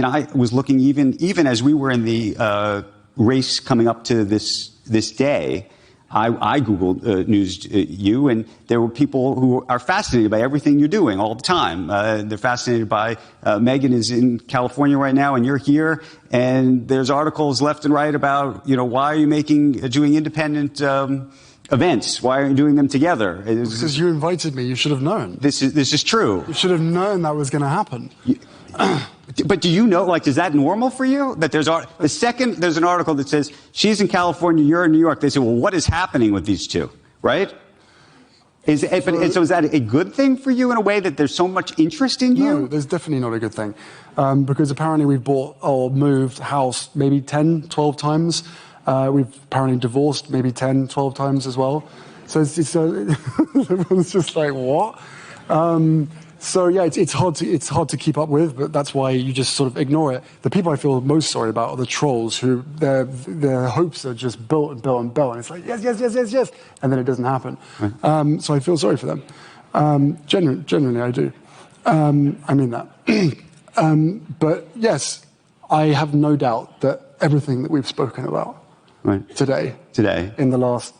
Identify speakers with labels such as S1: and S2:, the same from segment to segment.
S1: mean, I was looking even as we were in the race coming up to this day. I Googled news you, and there were people who are fascinated by everything you're doing all the time. They're fascinated by Meghan is in California right now, and you're here, and there's articles left and right about, why are you doing independent events? Why aren't you doing them together?
S2: Because you invited me. You should have known.
S1: This is true.
S2: You should have known that was going to happen.
S1: But do you know, is that normal for you? That the second there's an article that says she's in California, you're in New York, they say, well, what is happening with these two, right? So is that a good thing for you in a way that there's so much interest in you?
S2: No, there's definitely not a good thing. Because apparently we've bought or moved house maybe 10, 12 times. We've apparently divorced maybe 10, 12 times as well. So everyone's just like, what? So yeah, it's hard to keep up with, but that's why you just sort of ignore it. The people I feel most sorry about are the trolls who their hopes are just built and built and built, and it's like yes, and then it doesn't happen. Right. So I feel sorry for them. Genuinely, I do. I mean that. But yes, I have no doubt that everything that we've spoken about today, in the last,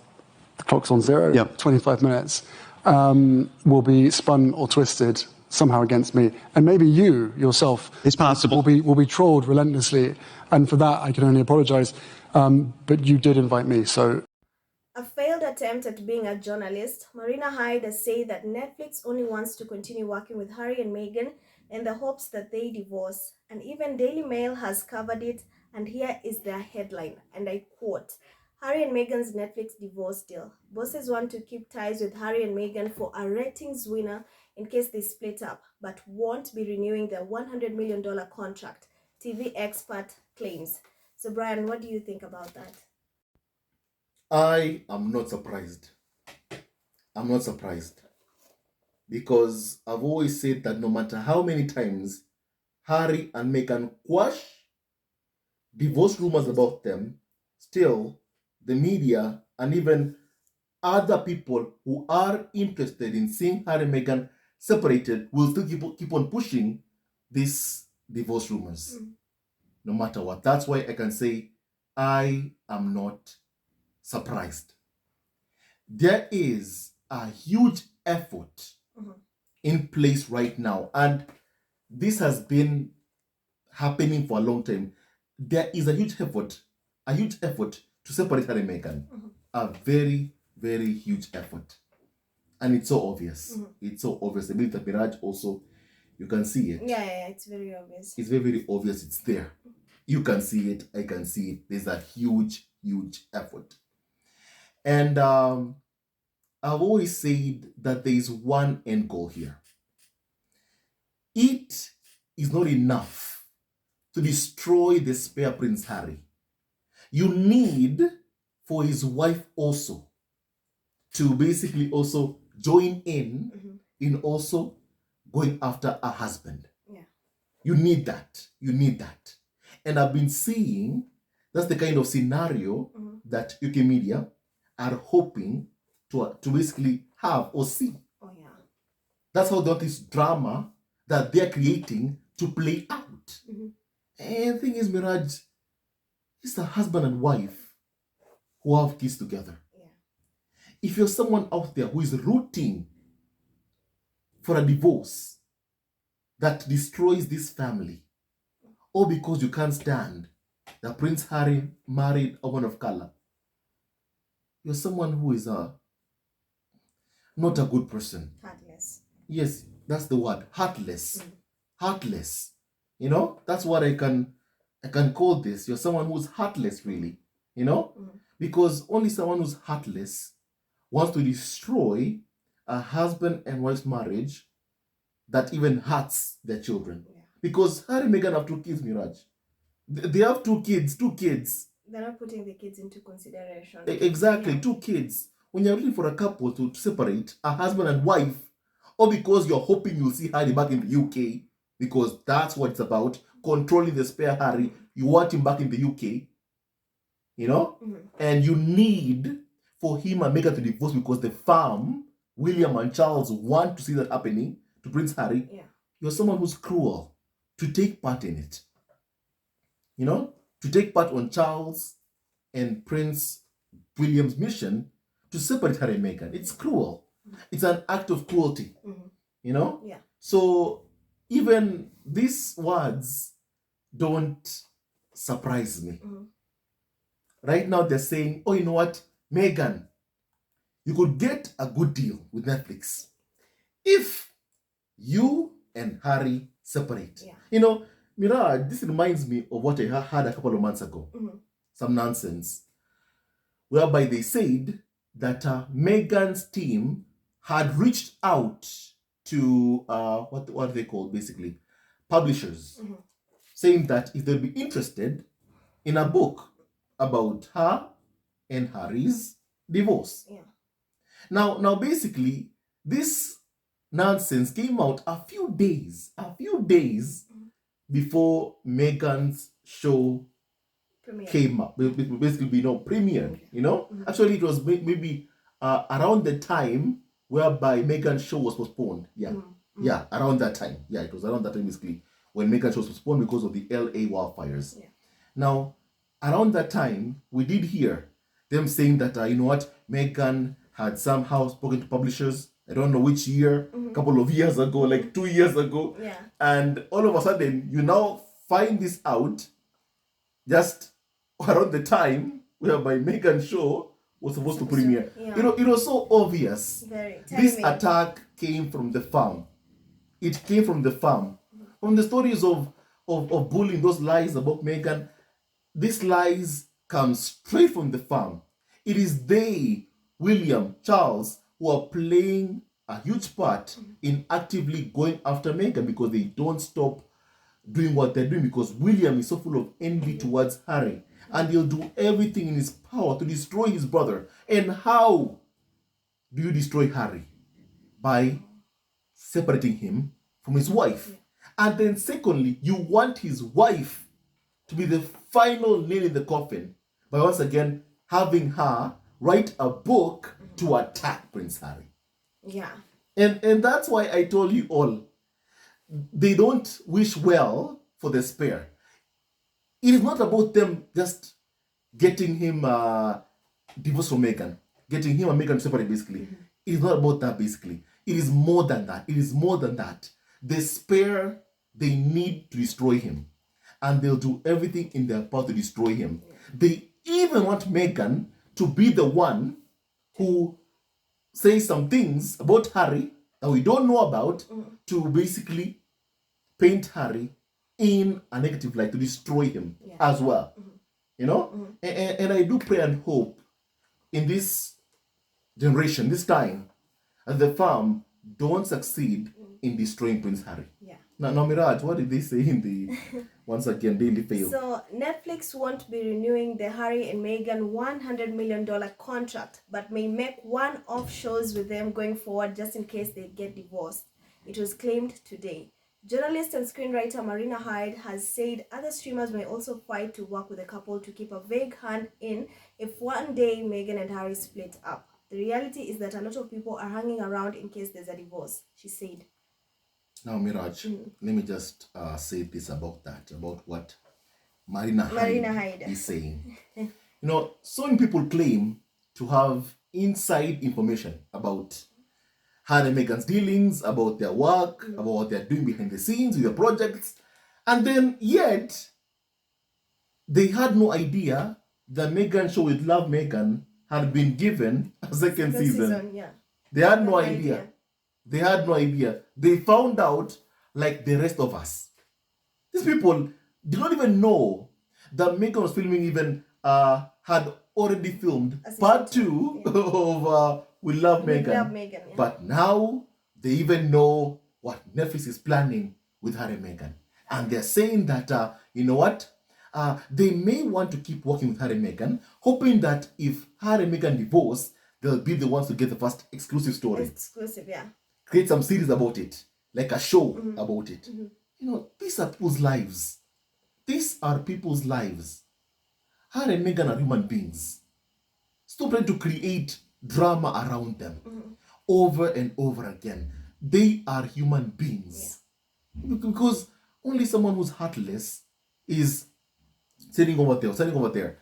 S2: the clock's on zero, 25 minutes. Will be spun or twisted somehow against me, and maybe you yourself,
S1: it's possible,
S2: will be trolled relentlessly, and for that I can only apologize. But you did invite me, so.
S3: A failed attempt at being a journalist, Marina Hyde has said that Netflix only wants to continue working with Harry and Meghan in the hopes that they divorce, and even Daily Mail has covered it, and here is their headline, and I quote: Harry and Meghan's Netflix divorce deal. Bosses want to keep ties with Harry and Meghan for a ratings winner in case they split up, but won't be renewing their $100 million contract, TV expert claims. So Brian, what do you think about that?
S4: I am not surprised. I'm not surprised. Because I've always said that no matter how many times Harry and Meghan quash divorce rumors about them, still the media and even other people who are interested in seeing Harry and Meghan separated will still keep on pushing these divorce rumors, no matter what. That's why I can say I am not surprised. There is a huge effort in place right now, and this has been happening for a long time. There is a huge effort to separate Harry and Meghan. A very, very huge effort. And it's so obvious. It's so obvious. I believe that Miraj also, you can see it.
S3: Yeah, it's very obvious.
S4: It's very, very obvious. It's there. You can see it. I can see it. There's a huge, huge effort. And I've always said that there is one end goal here. It is not enough to destroy the spare Prince Harry. You need for his wife also to basically also join in also going after a husband.
S3: Yeah.
S4: You need that. You need that. And I've been seeing that's the kind of scenario that UK media are hoping to basically have or see.
S3: Oh yeah.
S4: That's how they want this drama that they're creating to play out. And the thing is, Miraj, it's a husband and wife who have kids together.
S3: Yeah.
S4: If you're someone out there who is rooting for a divorce that destroys this family, or because you can't stand that Prince Harry married a woman of color, you're someone who is not a good person.
S3: Heartless.
S4: Yes, that's the word. Heartless. Heartless. You know, that's what I can call this. You're someone who's heartless, really. You know? Because only someone who's heartless wants to destroy a husband and wife's marriage that even hurts their children. Yeah. Because Harry and Meghan have 2 kids, Miraj. They have 2 kids.
S3: They're not putting the kids into consideration.
S4: Exactly, yeah. 2 kids. When you're looking for a couple to separate, a husband and wife, or because you're hoping you'll see Harry back in the UK, because that's what it's about, controlling the spare Harry, you want him back in the UK, you know? And you need for him and Meghan to divorce because the farm, William and Charles, want to see that happening to Prince Harry.
S3: Yeah.
S4: You're someone who's cruel to take part in it. to take part on Charles and Prince William's mission to separate Harry and Meghan. It's cruel. It's an act of cruelty.
S3: Yeah.
S4: So even these words don't surprise me. Right now they're saying, oh, you know what, Meghan, you could get a good deal with Netflix if you and Harry separate.
S3: Yeah.
S4: Mira, this reminds me of what I heard a couple of months ago. Some nonsense, whereby they said that Meghan's team had reached out to what are they called, basically publishers, saying that if they'd be interested in a book about her and Harry's divorce.
S3: Yeah.
S4: Now basically this nonsense came out a few days before Meghan's show came up, basically, premiered. Actually, it was maybe around the time whereby Meghan's show was postponed. Yeah, around that time. Yeah, it was around that time, basically, when Meghan's show was postponed because of the LA wildfires.
S3: Yeah.
S4: Now, around that time, we did hear them saying that, Meghan had somehow spoken to publishers. I don't know which year, a couple of years ago, like 2 years ago.
S3: Yeah.
S4: And all of a sudden, you now find this out just around the time whereby Meghan's show was supposed to premiere.
S3: Yeah.
S4: It was so obvious.
S3: Very
S4: This
S3: timely.
S4: attack came from the farm. It came from the farm. From the stories of bullying, those lies about Meghan, these lies come straight from the farm. It is they, William, Charles, who are playing a huge part in actively going after Meghan, because they don't stop doing what they're doing, because William is so full of envy towards Harry, and he'll do everything in his power to destroy his brother. And how do you destroy Harry? By separating him from his wife. And then secondly, you want his wife to be the final nail in the coffin by once again having her write a book to attack Prince Harry.
S3: Yeah.
S4: And that's why I told you all, they don't wish well for the spare. It is not about them just getting him divorced from Meghan, getting him and Meghan separate, basically. It is not about that, basically. It is more than that. It is more than that. The spare, they need to destroy him. And they'll do everything in their power to destroy him. They even want Meghan to be the one who says some things about Harry that we don't know about, to basically paint Harry in a negative light, to destroy him as well. And I do pray and hope in this generation, this time, that the farm don't succeed in destroying Prince Harry.
S3: Yeah.
S4: Now, Miraj, what did they say in the, once again, Daily Fail?
S3: So Netflix won't be renewing the Harry and Meghan $100 million contract, but may make one-off shows with them going forward just in case they get divorced. It was claimed today. Journalist and screenwriter Marina Hyde has said other streamers may also fight to work with the couple to keep a vague hand in if one day Meghan and Harry split up. The reality is that a lot of people are hanging around in case there's a divorce, she said.
S4: Now, Miraj, let me just say this about that, about what Marina Hyde is saying. So many people claim to have inside information about Harry and Meghan's dealings, about their work, about what they're doing behind the scenes with their projects. And then, yet, they had no idea that Meghan's show with Love Meghan had been given a second season.
S3: Yeah.
S4: They had no idea. They had no idea. They found out like the rest of us. These people did not even know that Meghan was filming, even had already filmed part 2 of We Love Meghan.
S3: Yeah.
S4: But now they even know what Netflix is planning with Harry and Meghan. And they're saying that, you know what? They may want to keep working with Harry and Meghan, hoping that if Harry and Meghan divorce, they'll be the ones to get the first exclusive story.
S3: Exclusive, yeah.
S4: Create some series about it, like a show about it. These are people's lives. These are people's lives. Harry and Meghan are human beings. Stop trying to create drama around them over and over again. They are human beings. Because only someone who's heartless is sitting over there,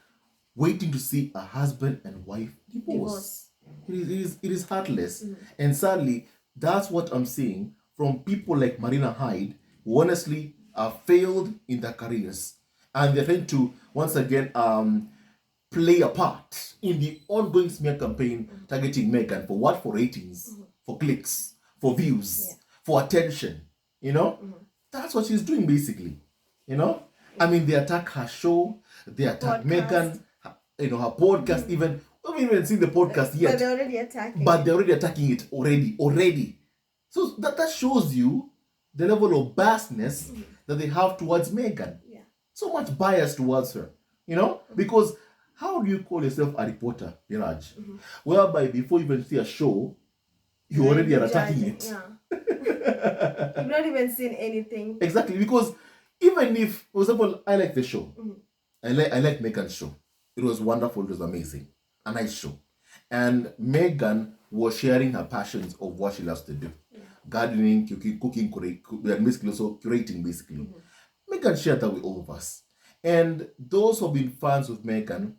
S4: waiting to see a husband and wife divorce. It is heartless. And sadly, that's what I'm seeing from people like Marina Hyde, who honestly failed in their careers. And they're trying to, once again, play a part in the ongoing smear campaign targeting Meghan for what? For ratings, for clicks, for views, for attention. You know? That's what she's doing basically. You know? I mean, they attack her show, they attack Meghan, you know, her podcast even. We haven't even seen the podcast yet.
S3: But they're already attacking.
S4: But they're already attacking it already. So that shows you the level of biasness that they have towards Meghan.
S3: Yeah.
S4: So much bias towards her. You know? Because how do you call yourself a reporter, Biraj? Whereby before you even see a show, you already are attacking it.
S3: Yeah. You've not even seen anything.
S4: Exactly. Because even if, for example, I like the show. I like Meghan's show. It was wonderful. It was amazing. A nice show. And Meghan was sharing her passions of what she loves to do. Gardening, cooking, basically also curating, basically. Meghan shared that with all of us. And those who have been fans of Meghan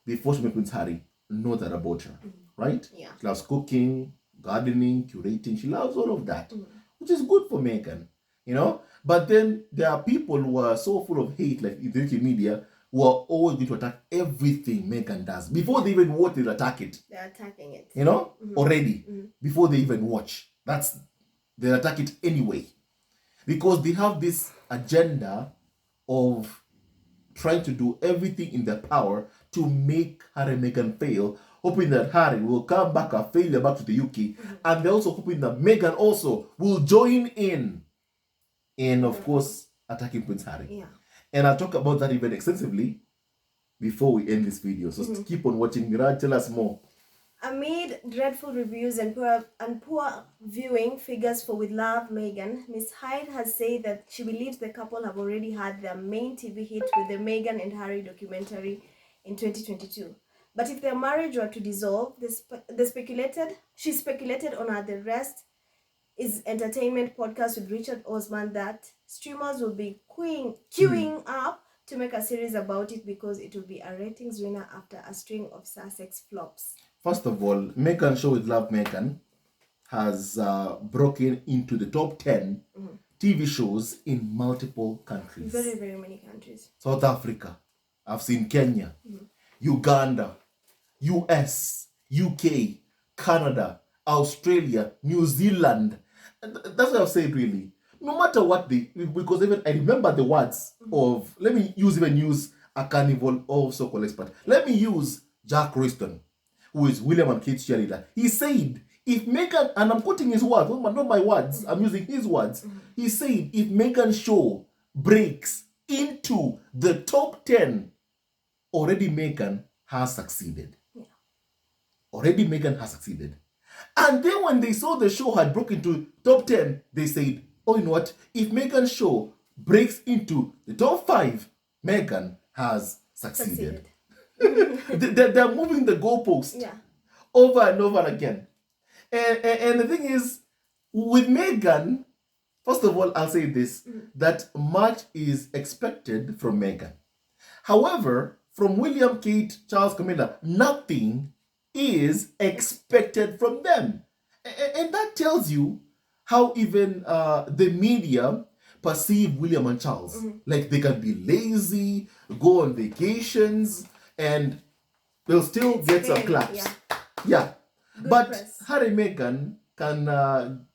S4: before she met Prince Harry know that about her. Right?
S3: Yeah.
S4: She loves cooking, gardening, curating. She loves all of that. Which is good for Meghan. You know? But then there are people who are so full of hate, like in the UK media, who are always going to attack everything Meghan does. Before they even watch, they'll attack it.
S3: They're attacking it.
S4: You know? Already. Before they even watch. They'll attack it anyway. Because they have this agenda of trying to do everything in their power to make Harry and Meghan fail, hoping that Harry will come back a failure back to the UK. And they're also hoping that Meghan also will join in, of course, attacking Prince Harry.
S3: Yeah.
S4: And I'll talk about that even extensively before we end this video. So keep on watching. Miraj, tell us more.
S3: Amid dreadful reviews and poor viewing figures for With Love, Meghan, Miss Hyde has said that she believes the couple have already had their main TV hit with the Meghan and Harry documentary in 2022. But if their marriage were to dissolve, she speculated on her The Rest is Entertainment podcast with Richard Osman that streamers will be queuing up to make a series about it because it will be a ratings winner after a string of Sussex flops. First
S4: of all, Meghan's show With Love, Meghan has broken into the top 10 TV shows in multiple countries.
S3: Very, very many countries.
S4: South Africa. I've seen Kenya, Uganda, US, UK, Canada, Australia, New Zealand. And that's what I've said really. No matter what because even I remember the words of, let me use a carnival or so-called expert. Let me use Jack Royston, who is William and Kate's cheerleader. He said, if Meghan, and I'm quoting his words, not my words, I'm using his words. He said, if Meghan's show breaks into the top 10, already Meghan has succeeded.
S3: Yeah.
S4: Already Meghan has succeeded. And then when they saw the show had broken into top 10, they said, oh, you know what? If Meghan's show breaks into the top 5, Meghan has succeeded. They're moving the goalpost over and over again. And the thing is, with Meghan, first of all, I'll say this, that much is expected from Meghan. However, from William, Kate, Charles, Camilla, nothing is expected from them. And that tells you how even the media perceive William and Charles. Like they can be lazy, go on vacations, and they'll still get some claps. Yeah. But press. Harry and Meghan can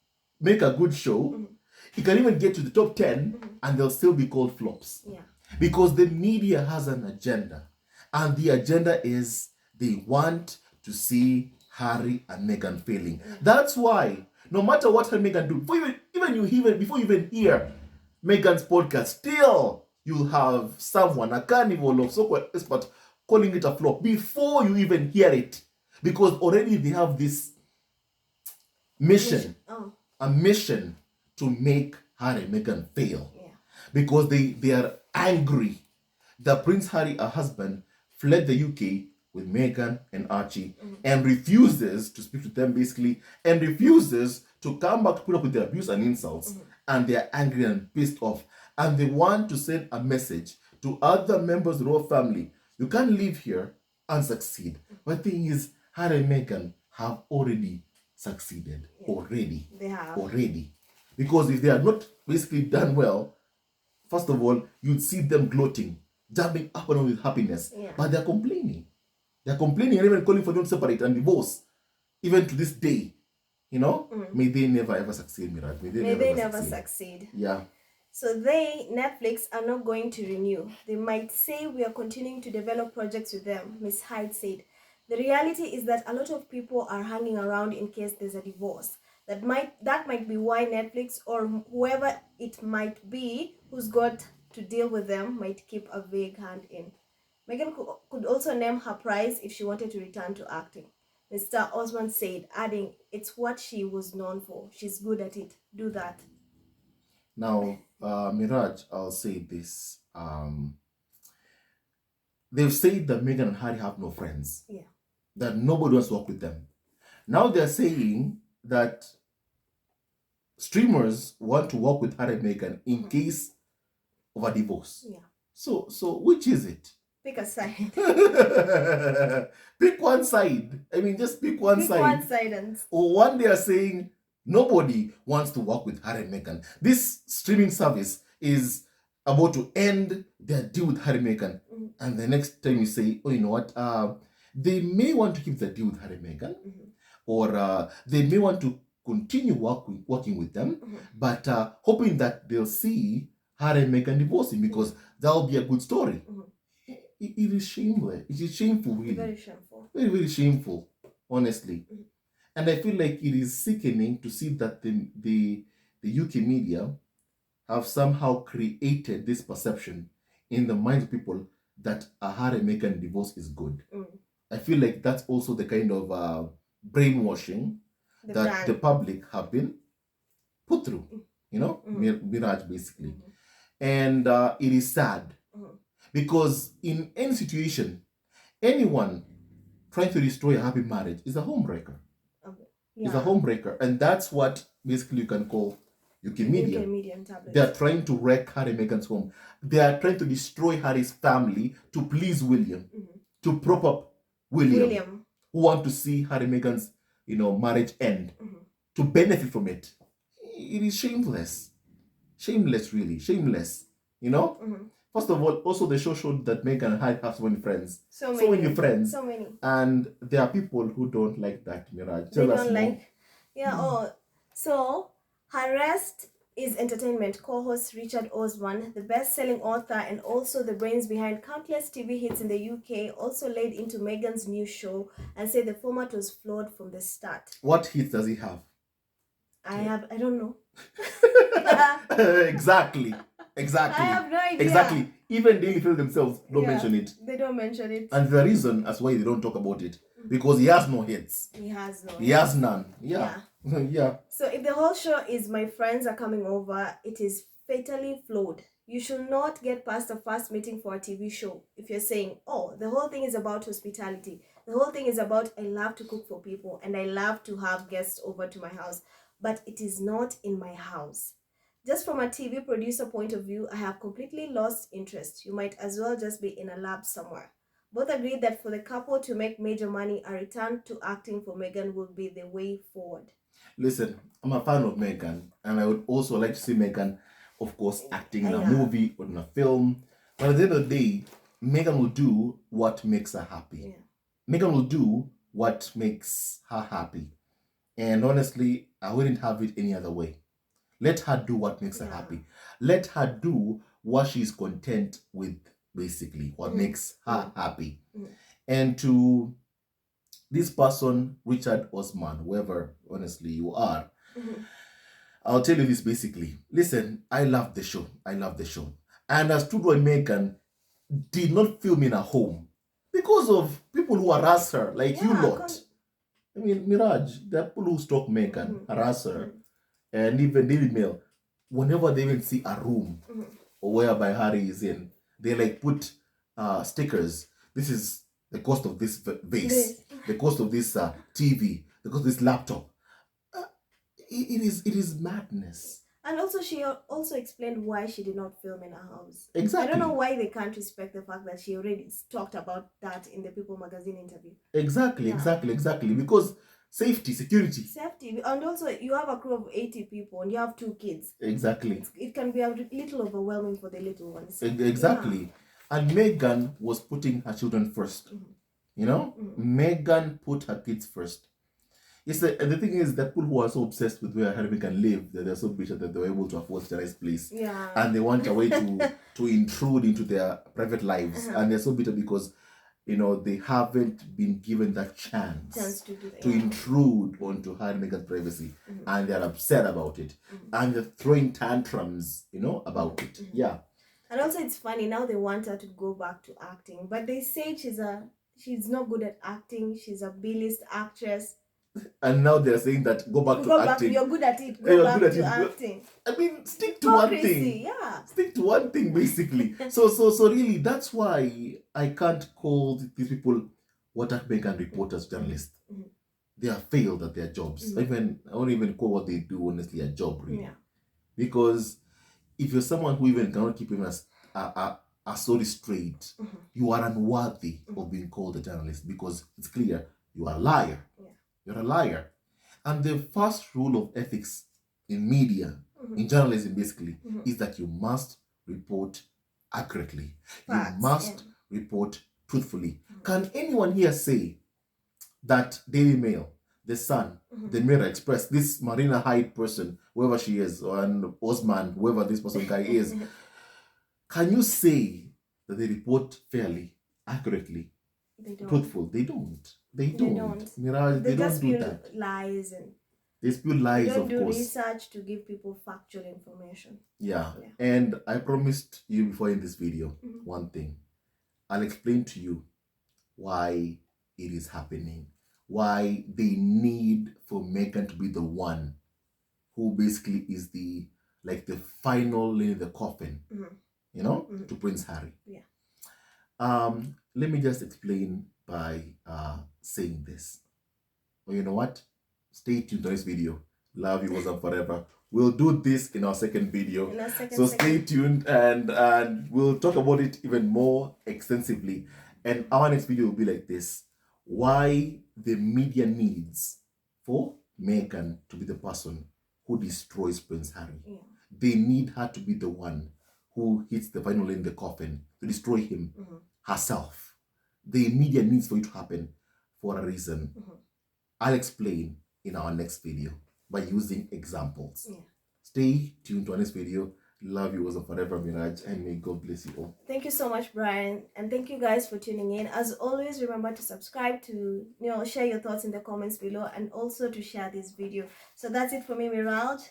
S4: make a good show. He can even get to the top 10 and they'll still be called flops. Yeah. Because the media has an agenda. And the agenda is they want to see Harry and Meghan failing. That's why, no matter what Harry and Meghan do, before you even hear Meghan's podcast, still you'll have someone, a carnival of so-called expert, calling it a flop before you even hear it. Because already they have this mission, a mission to make Harry and Meghan fail. Yeah. Because they are angry that Prince Harry, her husband, fled the UK with Meghan and Archie and refuses to speak to them basically and refuses to come back to put up with their abuse and insults. And they are angry and pissed off. And they want to send a message to other members of the royal family, you can't live here and succeed. But the thing is, Harry and Meghan have already succeeded. Already.
S3: They have.
S4: Already. Because if they had not basically done well, first of all, you'd see them gloating, jumping up and down with happiness. But they're complaining. They're complaining and even calling for them to separate and divorce. Even to this day. You know? May they never ever succeed, Miraj.
S3: May they never succeed.
S4: Yeah.
S3: So Netflix, are not going to renew. They might say we are continuing to develop projects with them, Ms. Hyde said. The reality is that a lot of people are hanging around in case there's a divorce. That might be why Netflix or whoever it might be who's got to deal with them might keep a vague hand in. Meghan could also name her price if she wanted to return to acting. Mr. Osman said, adding, it's what she was known for. She's good at it. Do that.
S4: Now, Miraj, I'll say this. They've said that Meghan and Harry have no friends.
S3: Yeah.
S4: That nobody wants to work with them. Now they're saying that streamers want to work with Harry and Meghan in case of a divorce.
S3: Yeah.
S4: So which is it?
S3: Pick a side.
S4: Pick one side. I mean, just pick one side.
S3: Pick one side. And...
S4: Or one they are saying nobody wants to work with Harry and Meghan. This streaming service is about to end their deal with Harry and Meghan. And the next time you say, oh, you know what? They may want to keep the deal with Harry and Meghan. Or they may want to continue working with them. But hoping that they'll see Harry and Meghan divorcing because that will be a good story. It is shameless. It is shameful, really.
S3: Very shameful.
S4: Very, very shameful, honestly. And I feel like it is sickening to see that the UK media have somehow created this perception in the minds of people that a Harry and Meghan divorce is good. I feel like that's also the kind of brainwashing that the public have been put through. You know, Miraj, basically. And it is sad. Because in any situation, anyone trying to destroy a happy marriage is a homebreaker. It's a homebreaker. And that's what basically you can call UK media. They are trying to wreck Harry and Meghan's home. They are trying to destroy Harry's family to please William, to prop up William, who want to see Harry and Meghan's marriage end, to benefit from it. It is shameless. Shameless, really. Shameless. You know? First of all, also the show showed that Meghan and Harry have so many friends. So many friends.
S3: So many.
S4: And there are people who don't like that, Miraj.
S3: They don't like. Yeah, So, her rest is entertainment. Co-host Richard Osman, the best-selling author and also the brains behind countless TV hits in the UK, also laid into Meghan's new show and said the format was flawed from the start.
S4: What hits does he have?
S3: I don't know.
S4: Exactly. I
S3: have no idea.
S4: Exactly. Even Daily Mail themselves don't mention it.
S3: They don't mention it.
S4: And the reason as why they don't talk about it, because he has no hits.
S3: He has no.
S4: He has none. Yeah.
S3: So if the whole show is my friends are coming over, it is fatally flawed. You should not get past a first meeting for a TV show if you're saying, oh, the whole thing is about hospitality. The whole thing is about I love to cook for people and I love to have guests over to my house. But it is not in my house. Just from a TV producer point of view, I have completely lost interest. You might as well just be in a lab somewhere. Both agreed that for the couple to make major money, a return to acting for Meghan will be the way forward.
S4: Listen, I'm a fan of Meghan, and I would also like to see Meghan, of course, acting in a movie or in a film. But at the end of the day, Meghan will do what makes her happy. Meghan will do what makes her happy. And honestly, I wouldn't have it any other way. Let her do what makes her happy. Let her do what she's content with, basically, what makes her happy. And to this person, Richard Osman, whoever, honestly, you are, I'll tell you this basically. Listen, I love the show. I love the show. And as Tudor and Meghan did not film in a home because of people who harass her, like you lot. I mean, Miraj, there are people who stalk Meghan, harass her, and even Daily Mail, whenever they even see a room or whereby Harry is in, they like put stickers. This is the cost of this vase, the cost of this TV, the cost of this laptop. It is madness.
S3: And also, she also explained why she did not film in her house.
S4: Exactly.
S3: I don't know why they can't respect the fact that she already talked about that in the People magazine interview.
S4: Exactly,
S3: Yeah.
S4: exactly. Because safety, security.
S3: Safety. And also, you have a crew of 80 people and you have 2 kids.
S4: Exactly.
S3: It can be a little overwhelming for the little ones.
S4: Exactly. Yeah. And Meghan was putting her children first. You know? Meghan put her kids first. Yes, the thing is that people who are so obsessed with where Harry can live, that they're so bitter that they were able to afford such a nice place.
S3: Yeah.
S4: And they want a way to intrude into their private lives. And they're so bitter because, you know, they haven't been given that chance to intrude onto Harry and Meghan's privacy. And they're upset about it. And they're throwing tantrums, you know, about it. Yeah.
S3: And also it's funny, now they want her to go back to acting. But they say she's not good at acting. She's a B-list actress.
S4: And now they're saying that go back to acting.
S3: You're good at it. Go back to acting.
S4: I mean, stick to one thing.
S3: Yeah.
S4: Stick to one thing, basically. So really, that's why I can't call these people water Meghan reporters, journalists. They are failed at their jobs. I won't even call what they do honestly a job, really. Yeah. Because if you're someone who even cannot keep even a story straight, you are unworthy of being called a journalist, because it's clear you are a liar. You're a liar. And the first rule of ethics in media, in journalism basically, is that you must report accurately. Facts, you must report truthfully. Can anyone here say that Daily Mail, The Sun, The Mirror Express, this Marina Hyde person, whoever she is, or Osman, whoever this person guy is, can you say that they report fairly, accurately, truthful? They don't. They don't. Mirage, they don't do that.
S3: Lies and
S4: they spew lies, of course.
S3: They don't do research to give people factual information.
S4: Yeah. And I promised you before in this video one thing. I'll explain to you why it is happening. Why they need for Meghan to be the one who basically is the final nail in the coffin, you know, to Prince Harry. Yeah. Let me just explain by saying this. Well, you know what? Stay tuned to this video. Love you, was forever. We'll do this in our second video. Stay tuned and we'll talk about it even more extensively. And our next video will be like this. Why the media needs for Meghan to be the person who destroys Prince Harry. Yeah. They need her to be the one who hits the final nail in the coffin, to destroy him herself. The media needs for it to happen for a reason. I'll explain in our next video by using examples. Yeah. Stay tuned to our next video. Love you, was forever, Miraj, and may God bless you all.
S3: Thank you so much, Brian, and thank you guys for tuning in. As always, remember to subscribe, to share your thoughts in the comments below, and also to share this video. So that's it for me, Miraj.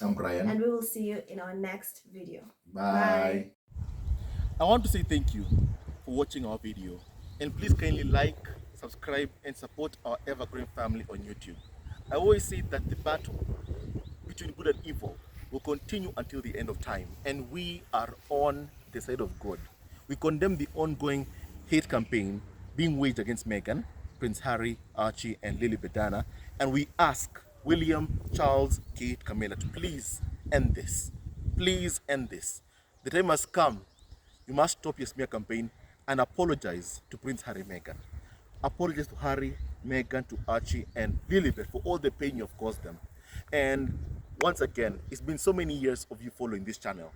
S4: I'm Brian,
S3: and we will see you in our next video.
S4: Bye. I want to say thank you for watching our video, and please kindly like, subscribe, and support our ever-growing family on YouTube. I always say that the battle between good and evil will continue until the end of time, and we are on the side of God. We condemn the ongoing hate campaign being waged against Meghan, Prince Harry, Archie, and Lily Bedana, and we ask William, Charles, Kate, Camilla to please end this. Please end this. The time has come. You must stop your smear campaign and apologize to Prince Harry and Meghan. Apologize to Harry, Meghan, to Archie, and Lilibet for all the pain you have caused them. And once again, it's been so many years of you following this channel.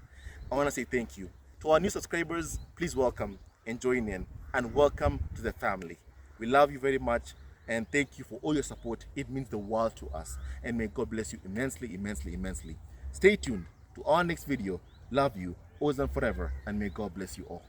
S4: I want to say thank you. To our new subscribers, please welcome and join in, and welcome to the family. We love you very much, and thank you for all your support. It means the world to us, and may God bless you immensely, immensely, immensely. Stay tuned to our next video. Love you, always and forever, and may God bless you all.